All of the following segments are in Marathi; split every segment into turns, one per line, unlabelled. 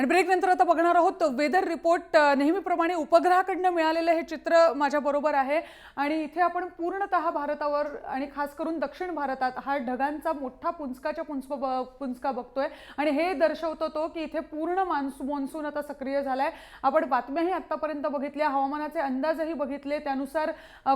आणि ब्रेक नंतर आता बघणार आहोत वेदर रिपोर्ट। नेहमीप्रमाणे उपग्रहाकडून मिळालेले हे चित्र माझ्या बरोबर आहे आणि इथे आपण पूर्णतः भारतावर आणि खास करून दक्षिण भारतात हा ढगांचा मोठा पुंजका बघतोय आणि हे दर्शवतो तो की इथे पूर्ण मॉन्सून आता सक्रिय झालाय। आपण बातम्याही आतापर्यंत बघितल्या, हवामानाचे अंदाजही बघितले, त्यानुसार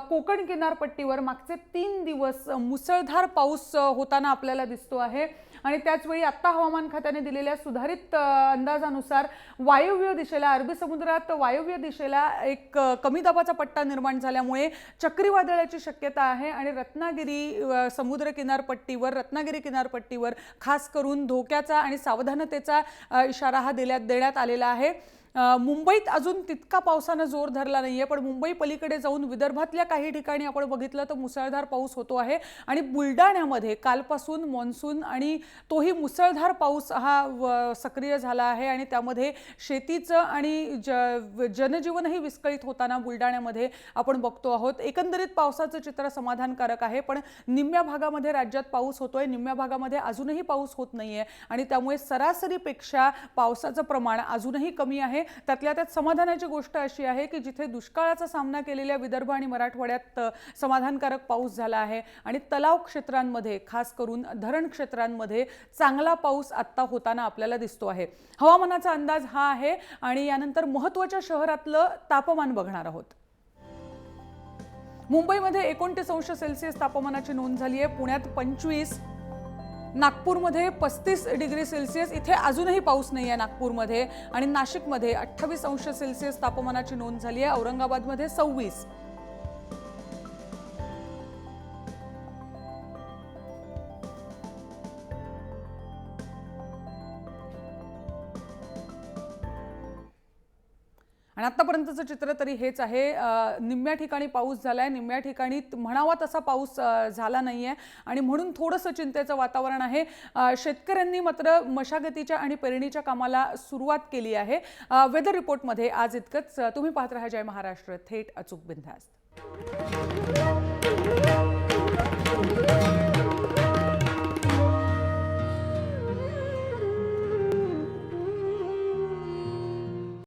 कोकण किनारपट्टीवर मागचे 3 दिवस मुसळधार पाऊस होताना आपल्याला दिसतो आहे आणि त्याच वेळी आता हवामान खात्याने दिलेल्या सुधारित अंदाजानुसार वायव्य दिशेला अरबी समुद्रात वायव्य दिशेला एक कमी दाबाचा पट्टा निर्माण झाल्यामुळे चक्रीवादळाची शक्यता आहे आणि रत्नागिरी किनारपट्टीवर खास करून धोक्याचा आणि सावधानतेचा इशारा हा देण्यात आलेला आहे। मुंबईत अजून तितका पावसाने जोर धरला नाहीये, पण मुंबई पलीकडे जाऊन विदर्भातल्या काही ठिकाणी आपण बघितलं तर मुसळधार पाऊस होतो आहे आणि बुलढाण्यामध्ये कालपासून मॉन्सून आणि तोही मुसळधार पाऊस हा सक्रिय झाला आहे आणि त्यामध्ये शेतीचं आणि जनजीवनही विस्कळीत होताना बुलढाण्यामध्ये आपण बघतो आहोत। एकंदरीत पावसाचं चित्र समाधानकारक आहे, पण निम्म्या भागामध्ये राज्यात पाऊस होतोय, निम्म्या भागामध्ये अजूनही पाऊस होत नाहीये आणि त्यामुळे सरासरीपेक्षा पावसाचं प्रमाण अजूनही कमी आहे। त्यातल्या त्यात समाधानाची गोष्ट अशी आहे की जिथे दुष्काळाचा सामना केलेल्या विदर्भ आणि मराठवाड्यात समाधानकारक पाऊस झाला आहे आणि तलाव क्षेत्रांमध्ये खास करून धरण क्षेत्रांमध्ये चांगला पाऊस आता होताना आपल्याला दिसतो आहे। हवामानाचा अंदाज हा आहे आणि यानंतर महत्त्वाच्या शहरातलं तापमान बघणार आहोत। मुंबईमध्ये 29 अंश सेल्सिअस तापमानाची नोंद झाली आहे, पुण्यात 25, नागपूरमध्ये 35 डिग्री सेल्सिअस, इथे अजूनही पाऊस नाही आहे नागपूरमध्ये, आणि नाशिकमध्ये 28 अंश सेल्सिअस तापमानाची नोंद झाली आहे, औरंगाबादमध्ये 26। आणि आतापर्यंतचं चित्र तरी हेच आहे। निम्म्या ठिकाणी पाऊस झालाय, निम्म्या ठिकाणी म्हणावा तसा पाऊस झाला नाहीये आणि म्हणून थोडंसं चिंतेचं वातावरण आहे। शेतकऱ्यांनी मात्र मशागतीच्या आणि पेरणीच्या कामाला सुरुवात केली आहे। वेदर रिपोर्टमध्ये आज इतकंच। तुम्ही पाहत रहा जय महाराष्ट्र, थेट अचूक बिनधास्त।